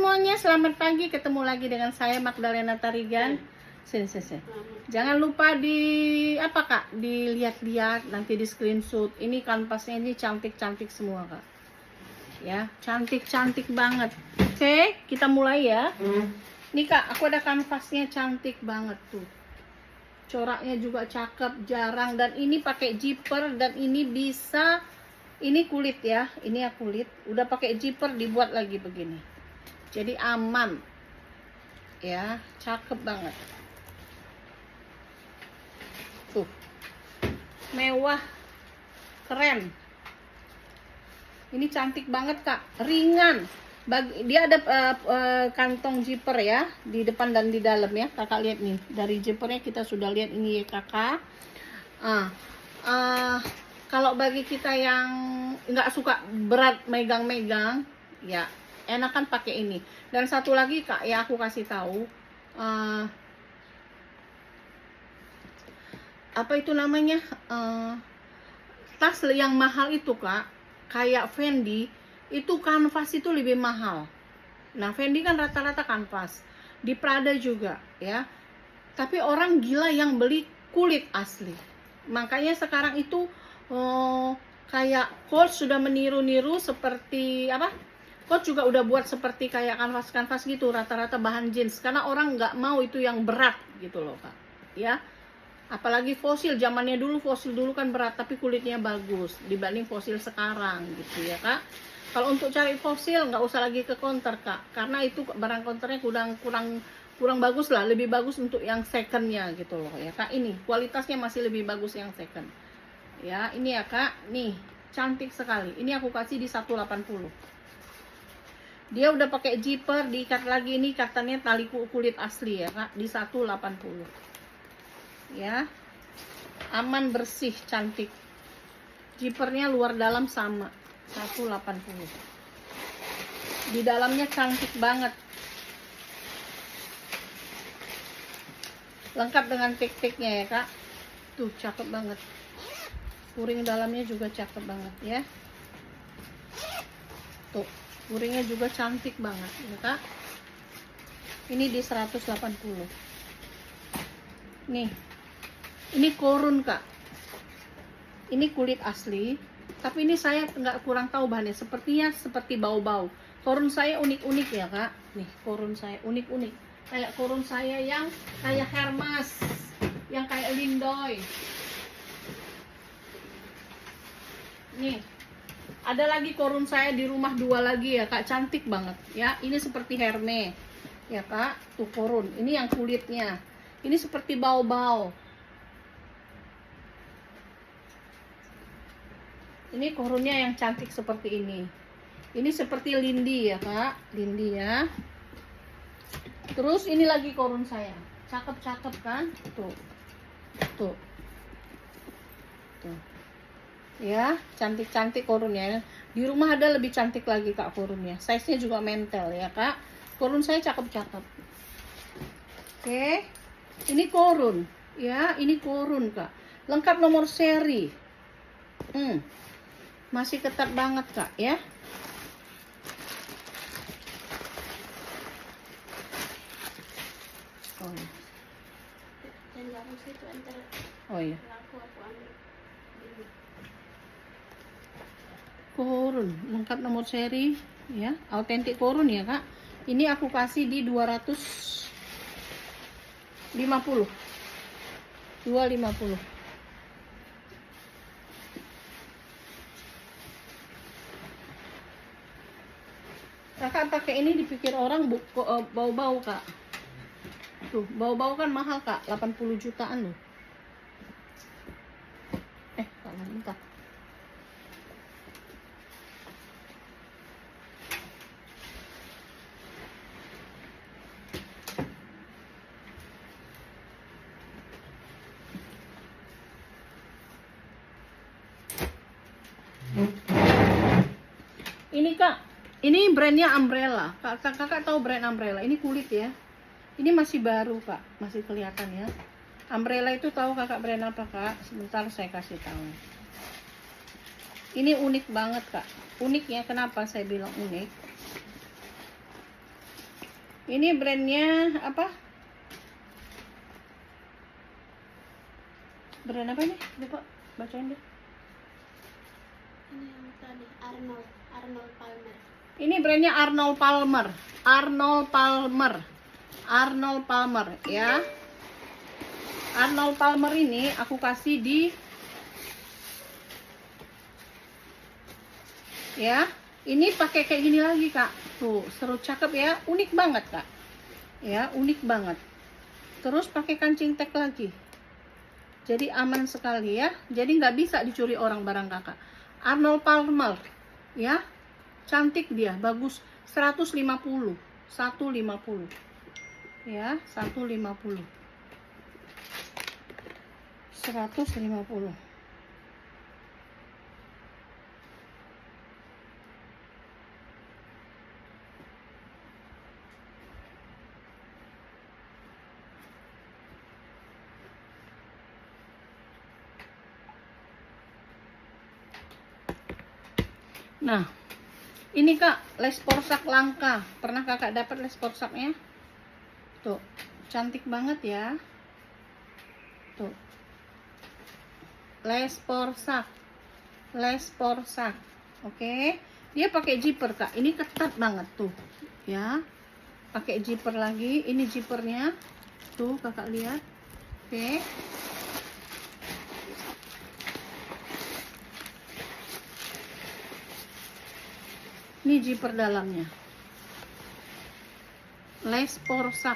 semuanya, selamat pagi. Ketemu lagi dengan saya Magdalena Tarigan. Sini. Jangan lupa dilihat-lihat, nanti di screenshot. Ini kanvasnya ini cantik-cantik semua, Kak. Ya, cantik-cantik banget. Oke, kita mulai ya. Nih, Kak, aku ada kanvasnya cantik banget tuh. Coraknya juga cakep, jarang, dan ini pakai zipper, dan ini bisa, ini kulit ya, ini ya kulit, udah pakai zipper dibuat lagi begini, jadi aman ya, cakep banget tuh, mewah, keren. Ini cantik banget, Kak, ringan. Dia ada kantong zipper ya, di depan dan di dalam ya. Kakak lihat nih, dari zippernya kita sudah lihat ini ya, Kakak. Kalau bagi kita yang nggak suka berat megang-megang, ya enakan pakai ini. Dan satu lagi, Kak, ya aku kasih tahu, apa itu namanya, tas yang mahal itu, Kak, kayak Fendi, itu kanvas itu lebih mahal. Nah, Fendi kan rata-rata kanvas, di Prada juga ya, tapi orang gila yang beli kulit asli. Makanya sekarang itu kayak Coach sudah meniru-niru seperti apa, Coach juga udah buat seperti kayak kanvas-kanvas gitu, rata-rata bahan jeans, karena orang nggak mau itu yang berat gitu loh, Kak ya. Apalagi fosil, zamannya dulu, fosil dulu kan berat tapi kulitnya bagus dibanding fosil sekarang gitu ya, Kak. Kalau untuk cari fosil nggak usah lagi ke counter, Kak, karena itu barang counternya kurang bagus lah, lebih bagus untuk yang secondnya gitu loh ya, Kak. Ini kualitasnya masih lebih bagus yang second ya. Ini ya, Kak, nih cantik sekali. Ini aku kasih di 180. Dia udah pakai zipper, diikat lagi, ini ikatannya tali kulit asli ya, Kak, di 180 ya. Aman, bersih, cantik. Zippernya luar dalam sama, 180. Di dalamnya cantik banget, lengkap dengan tik-tiknya ya, Kak. Tuh cakep banget, puring dalamnya juga cakep banget ya. Tuh puringnya juga cantik banget ya, Kak. Ini di 180. Nih, ini korun, Kak. Ini kulit asli, tapi ini saya kurang tahu bahannya, sepertinya seperti bau-bau. Korun saya unik-unik ya, Kak. Nih, korun saya unik-unik, kayak korun saya yang kayak Hermes, yang kayak Lindoy. Nih, ada lagi korun saya di rumah, 2 lagi ya, Kak, cantik banget ya. Ini seperti Hermes ya, Kak. Tuh korun, ini yang kulitnya ini seperti bau-bau. Ini korunnya yang cantik seperti ini. Ini seperti Lindy ya, Kak, Lindy ya. Terus ini lagi korun saya, cakep-cakep kan, tuh ya, cantik-cantik korunnya. Di rumah ada lebih cantik lagi, Kak, korunnya. Size nya juga mentel ya, Kak. Korun saya cakep-cakep. Oke, ini korun ya, ini korun, Kak, lengkap nomor seri. Masih ketat banget, Kak ya. Oh iya, korun lengkap nomor seri ya, autentik korun ya, Kak. Ini aku kasih di 250. Kakak pakai ini dipikir orang bau-bau, Kak. Tuh, bau-bau kan mahal, Kak, 80 jutaan loh. Kak, bentar. Ini, Kak, ini brandnya Umbrella. Kakak tahu brand Umbrella? Ini kulit ya. Ini masih baru, Kak, masih kelihatan ya. Umbrella itu tahu Kakak brand apa, Kak? Sebentar saya kasih tahu. Ini unik banget, Kak. Unik ya, kenapa saya bilang unik? Ini brandnya apa? Brand apa ini? Lupa bacain deh. Ini yang tadi Arnold Palmer. Ini brandnya Arnold Palmer. Arnold Palmer ya. Arnold Palmer ini aku kasih di ya. Ini pakai kayak gini lagi kak. Tuh seru cakep ya. Unik banget kak. Ya unik banget. Terus pakai kancing tag lagi. Jadi aman sekali ya. Jadi nggak bisa dicuri orang barang kakak. Arnold Palmer ya. Cantik dia, bagus. 150 ya, 150. Nah, ini kak, les porsak langka. Pernah kakak dapat les porsaknya? Tuh, cantik banget ya. Tuh, les porsak. Oke, dia pakai zipper kak. Ini ketat banget tuh, ya. Pakai zipper lagi. Ini zippernya. Tuh kakak lihat. Oke. Ini zipper dalamnya. Les porsak.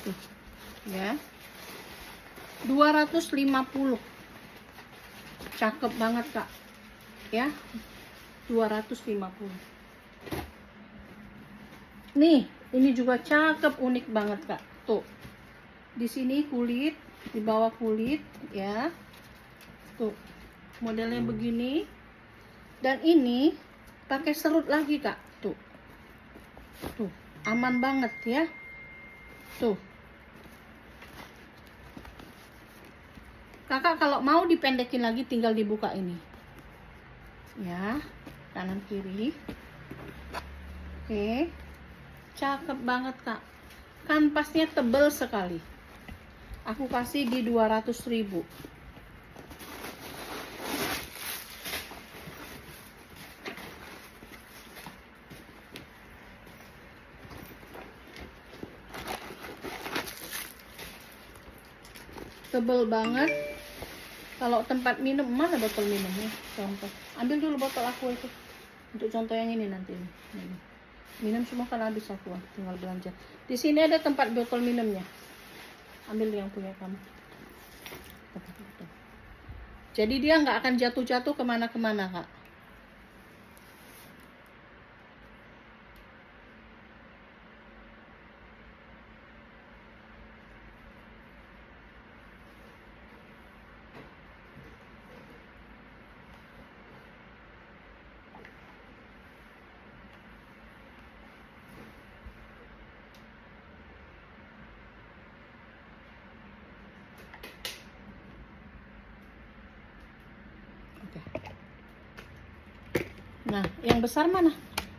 Tuh, ya. 250. Cakep banget, Kak. Ya. 250. Nih, ini juga cakep, unik banget, Kak. Tuh. Di sini kulit, di bawah kulit, ya. Tuh. Modelnya begini. Dan ini pakai serut lagi, Kak. Tuh. Tuh, aman banget ya. Tuh. Kakak kalau mau dipendekin lagi tinggal dibuka ini. Ya, kanan kiri. Oke. Cakep banget, Kak. Kanvasnya tebal sekali. Aku kasih di 200.000. Tebal banget. Kalau tempat minum, mana botol minumnya? Contoh. Ambil dulu botol aku itu. Untuk contoh yang ini nanti. Ini. Minum semua kan habis aku, tinggal belanja. Di sini ada tempat botol minumnya. Ambil yang punya kamu. Jadi dia nggak akan jatuh-jatuh kemana-kemana, Kak. Nah, yang besar mana?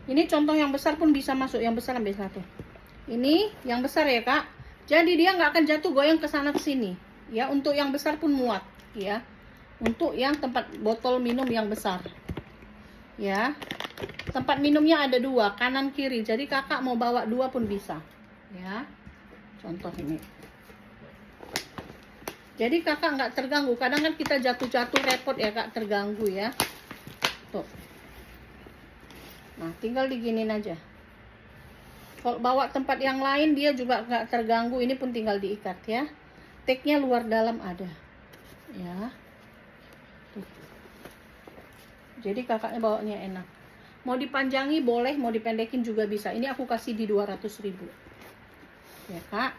Ini contoh yang besar pun bisa masuk. Yang besar ambil satu. Ini yang besar ya, Kak. Jadi dia nggak akan jatuh goyang ke sana ke sini. Ya, untuk yang besar pun muat, ya. Untuk yang tempat botol minum yang besar. Ya. Tempat minumnya ada 2, kanan kiri. Jadi kakak mau bawa 2 pun bisa. Ya. Contoh ini. Jadi kakak nggak terganggu. Kadang kan kita jatuh-jatuh repot ya, Kak, terganggu ya. Tuh. Nah, tinggal diginin aja. Kalau bawa tempat yang lain dia juga nggak terganggu. Ini pun tinggal diikat ya. Tagnya luar dalam ada. Ya. Tuh. Jadi kakaknya bawanya enak. Mau dipanjangi boleh, mau dipendekin juga bisa. Ini aku kasih di 200.000. Ya, Kak.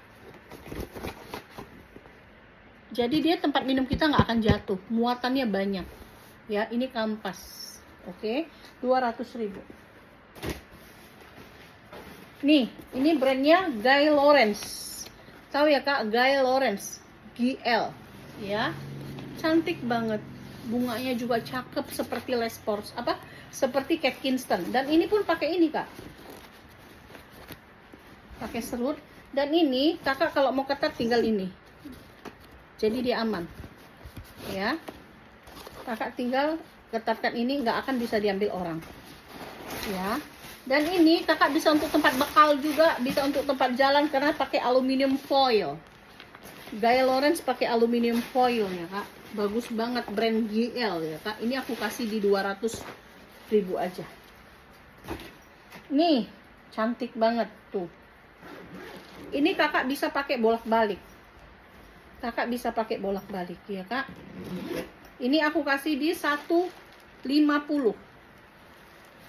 Jadi dia tempat minum kita nggak akan jatuh. Muatannya banyak. Ya, ini kampas. Oke, 200.000. Nih, ini brandnya Guy Lawrence. Tahu ya, Kak? Guy Lawrence. GL. Ya. Cantik banget. Bunganya juga cakep seperti Les Paul, seperti Kate Kingston. Dan ini pun pakai ini kak, pakai serut. Dan ini kakak kalau mau ketat tinggal ini, jadi dia aman ya. Kakak tinggal ketatkan ini, nggak akan bisa diambil orang ya. Dan ini kakak bisa untuk tempat bekal juga, bisa untuk tempat jalan karena pakai aluminium foil. Gaya Lawrence pakai aluminium foil ya kak, bagus banget, brand GL ya kak. Ini aku kasih di 200.000 aja. Nih cantik banget tuh. Ini kakak bisa pakai bolak-balik, kakak bisa pakai bolak-balik ya kak. Ini aku kasih di 150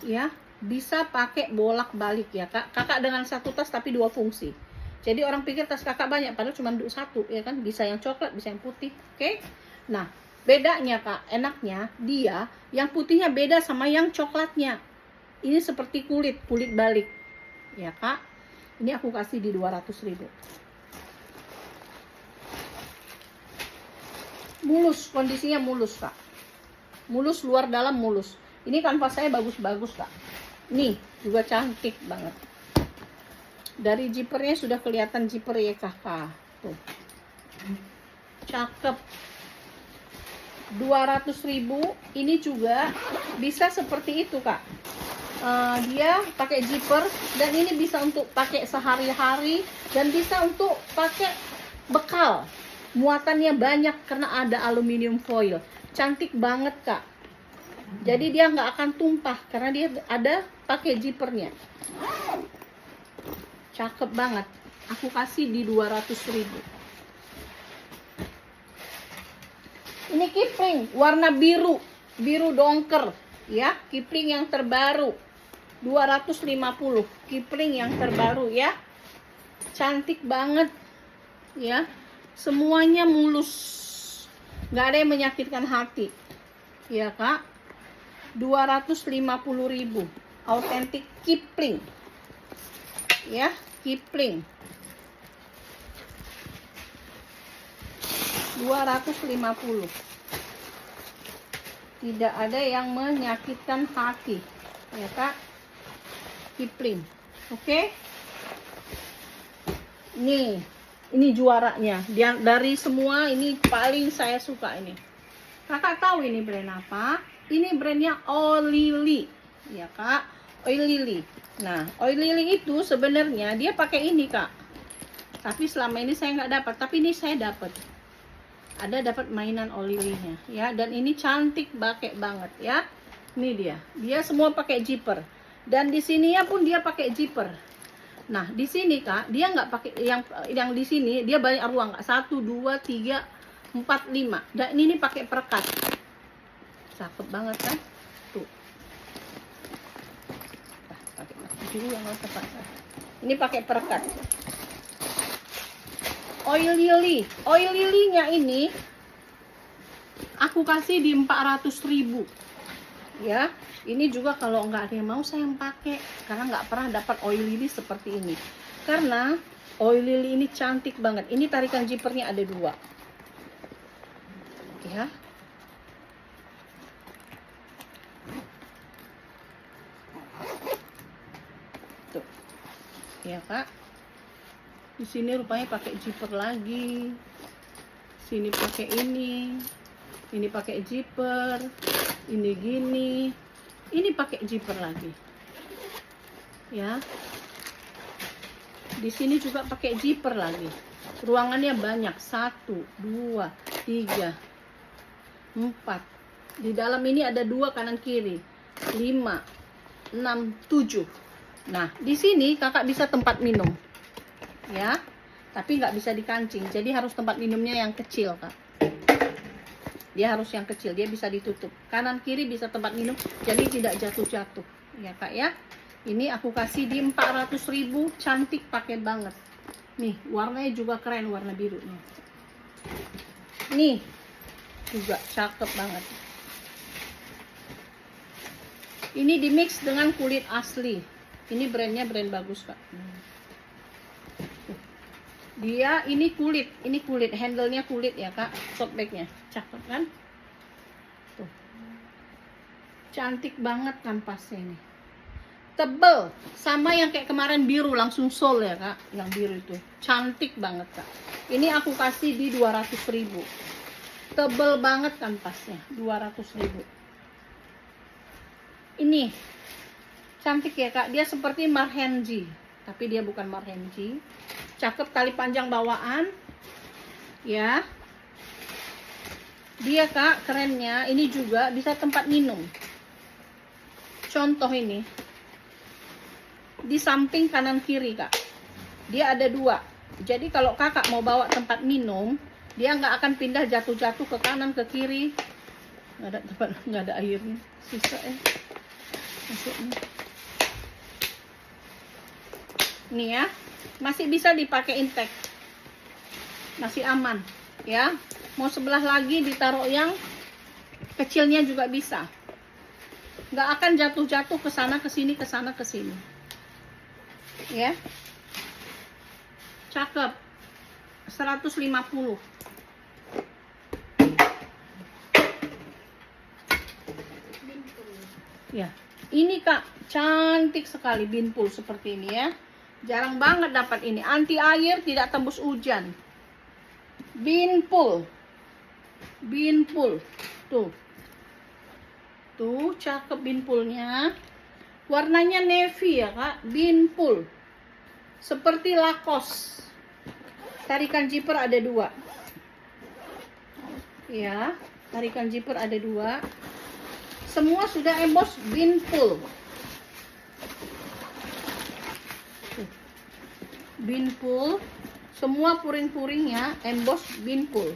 ya, bisa pakai bolak-balik ya kak. Kakak dengan satu tas tapi dua fungsi. Jadi orang pikir tas kakak banyak, padahal cuma satu ya kan. Bisa yang coklat, bisa yang putih. Oke. Nah, bedanya kak, enaknya dia yang putihnya beda sama yang coklatnya. Ini seperti kulit balik ya kak. Ini aku kasih di 200.000. Mulus, kondisinya mulus kak. Mulus, luar dalam mulus. Ini kanvas saya bagus-bagus kak. Nih juga cantik banget. Dari zippernya sudah kelihatan zipper ya kakak. Tuh. Cakep. 200.000. Ini juga bisa seperti itu kak. Dia pakai zipper dan ini bisa untuk pakai sehari-hari dan bisa untuk pakai bekal. Muatannya banyak karena ada aluminium foil. Cantik banget kak. Jadi dia nggak akan tumpah karena dia ada pakai zippernya. Cakep banget. Aku kasih di 200.000. Ini Kipling warna biru, biru dongker ya. Kipling yang terbaru 250. Kipling yang terbaru ya. Cantik banget ya. Semuanya mulus, nggak ada yang menyakitkan hati ya kak. 250.000. Authentic Kipling ya, Kipling 250. Tidak ada yang menyakitkan hati ya kak. Kipling. Oke. Ini juaranya. Dia dari semua ini paling saya suka ini. Kakak tahu ini brand apa? Ini brandnya Oilily ya kak. Oilily. Nah, Oilily itu sebenarnya dia pakai ini kak. Tapi selama ini saya nggak dapat. Tapi ini saya dapat. Ada dapat mainan Oilily-nya ya. Dan ini cantik banget ya. Ini dia. Dia semua pakai zipper. Dan di sininya pun dia pakai zipper. Nah, di sini kak, dia nggak pakai yang di sini dia banyak ruang kak. 1, 2, 3, 4, 5. Dan ini pakai perekat. Cakep banget kan? Tuh. Pakai dulu yang nggak tepat. Ini pakai perekat. Oilily-nya ini aku kasih di 400.000. Ya, ini juga kalau nggak ada yang mau saya yang pakai karena nggak pernah dapat Oilily seperti ini. Karena Oilily ini cantik banget. Ini tarikan zippernya ada 2 ya. Tuh ya kak. Di sini rupanya pakai zipper lagi. Sini pakai ini pakai zipper. Ini gini, ini pakai zipper lagi ya. Di sini juga pakai zipper lagi. Ruangannya banyak, 1, 2, 3, 4. Di dalam ini ada 2 kanan kiri, 5, 6, 7. Nah di sini kakak bisa tempat minum ya, tapi nggak bisa dikancing. Jadi harus tempat minumnya yang kecil kak. Dia harus yang kecil, dia bisa ditutup. Kanan kiri bisa tempat minum, jadi tidak jatuh-jatuh. Ya kak ya. Ini aku kasih di 400.000, cantik pakai banget. Nih, warnanya juga keren, warna birunya. Nih, juga cakep banget. Ini di mix dengan kulit asli. Ini brandnya brand bagus kak. Dia ini kulit, handle-nya kulit ya kak, tote bag-nya, cakep kan? Tuh, cantik banget kanvasnya ini, tebel, sama yang kayak kemarin biru langsung sol ya kak, yang biru itu, cantik banget kak. Ini aku kasih di 200.000, tebel banget kanvasnya, 200.000. Ini cantik ya kak, dia seperti Marhenji, tapi dia bukan Marhenji. Cakep, tali panjang bawaan ya. Dia kak kerennya ini juga bisa tempat minum. Contoh ini di samping kanan kiri kak, dia ada 2. Jadi kalau kakak mau bawa tempat minum, dia nggak akan pindah jatuh-jatuh ke kanan ke kiri. Nggak ada airnya, sisa masuknya. Nih ya, masih bisa dipakai intek, masih aman ya. Mau sebelah lagi ditaruh yang kecilnya juga bisa, nggak akan jatuh-jatuh ke sana ke sini, ke sana ke sini ya. Cakep, 150. Ya, ini kak cantik sekali, binpul seperti ini ya. Jarang banget dapat ini, anti air, tidak tembus hujan. Binpul, tuh cakep binpulnya. Warnanya navy ya kak, binpul, seperti Lacoste. Tarikan zipper ada 2 ya, tarikan zipper ada 2. Semua sudah emboss binpul. Binpul, semua puring-puringnya emboss binpul.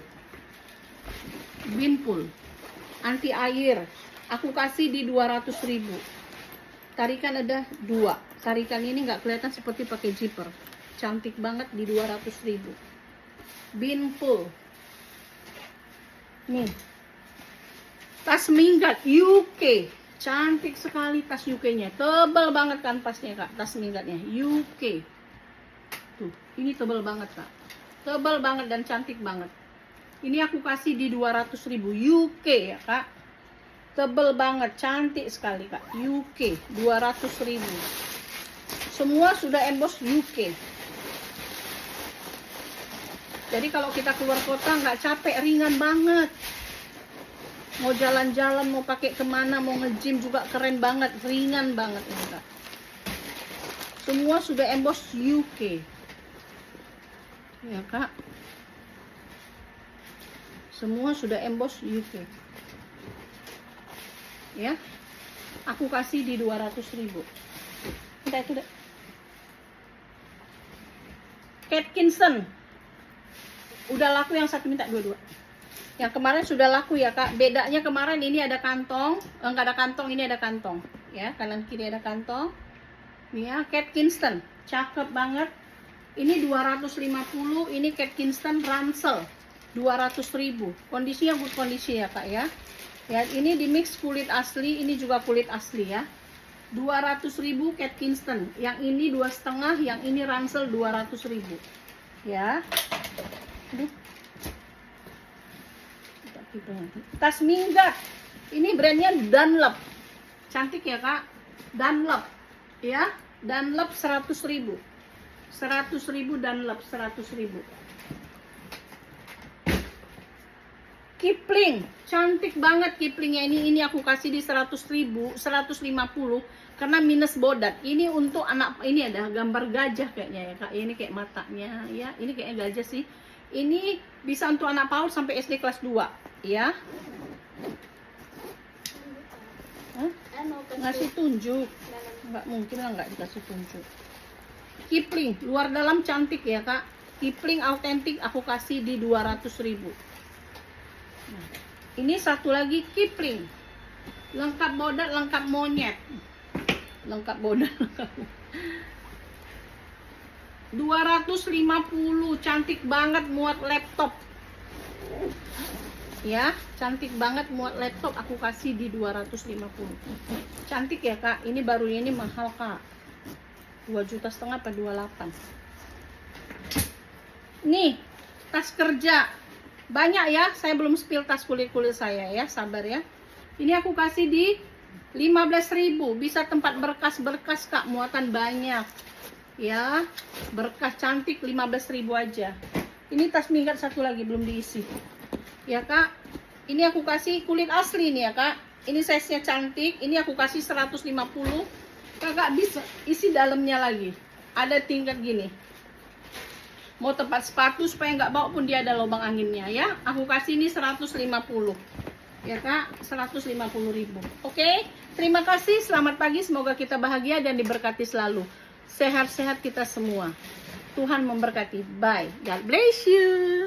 Anti air, aku kasih di 200.000. Tarikan ada 2. Tarikan ini nggak kelihatan seperti pakai zipper, cantik banget di 200.000. Binpul. Nih, tas minggat UK, cantik sekali tas UK-nya, tebal banget kanvasnya kak, tas minggatnya UK. Tuh, ini tebal banget kak, tebal banget dan cantik banget. Ini aku kasih di 200.000 UK ya kak, tebal banget, cantik sekali kak, UK 200.000. Semua sudah emboss UK. Jadi kalau kita keluar kota nggak capek, ringan banget. Mau jalan-jalan, mau pakai kemana, mau nge-gym juga keren banget, ringan banget ini kak. Semua sudah emboss UK ya kak, semua sudah emboss UK ya. Aku kasih di 200.000. Udah itu deh. Atkinson udah laku, yang satu minta 22. Yang kemarin sudah laku ya kak. Bedanya kemarin ini ada kantong, enggak ada kantong, ini ada kantong ya, kanan kiri ada kantong. Nih ya, Kate Kingston, cakep banget. Ini 250, ini Kate Kingston ransel 200.000. Kondisinya good kondisi ya kak ya. Ya, ini di mix kulit asli, ini juga kulit asli ya. 200.000 Kate Kingston. Yang ini 2,5, yang ini ransel 200.000 ya. Tas minggat, ini brandnya Dunlop, cantik ya kak, Dunlop ya, Dunlop 100.000, 100.000 Dunlop 100.000. Kipling, cantik banget Kiplingnya ini aku kasih di 100.000, 150 karena minus bodat. Ini untuk anak, ini ada gambar gajah kayaknya ya kak, ini kayak matanya ya, ini kayaknya gajah sih. Ini bisa untuk anak PAUD sampai SD kelas 2 ya. Ngasih tunjuk, nggak mungkin lah nggak dikasih tunjuk. Kipling luar dalam cantik ya kak, Kipling autentik aku kasih di 200.000. Nah, ini satu lagi Kipling, lengkap bodat, lengkap monyet, lengkap bodat, lengkap 250, cantik banget muat laptop ya, cantik banget muat laptop, aku kasih di 250. Cantik ya kak, ini barunya ini mahal kak, 2,5 juta apa 28. Nih, tas kerja. Banyak ya, saya belum spill tas kulit-kulit saya ya, sabar ya. Ini aku kasih di 15.000, bisa tempat berkas-berkas Kak, muatan banyak. Ya, berkas cantik 15.000 aja. Ini tas minggat satu lagi belum diisi. Ya Kak, ini aku kasih kulit asli nih ya Kak. Ini size-nya cantik, ini aku kasih 150. Kakak bisa isi dalamnya lagi. Ada tingkat gini. Mau tempat sepatu supaya nggak bau pun dia ada lubang anginnya ya. Aku kasih ini 150. Ya Kak, 150.000. Oke, terima kasih. Selamat pagi. Semoga kita bahagia dan diberkati selalu. Sehat-sehat kita semua. Tuhan memberkati. Bye. God bless you.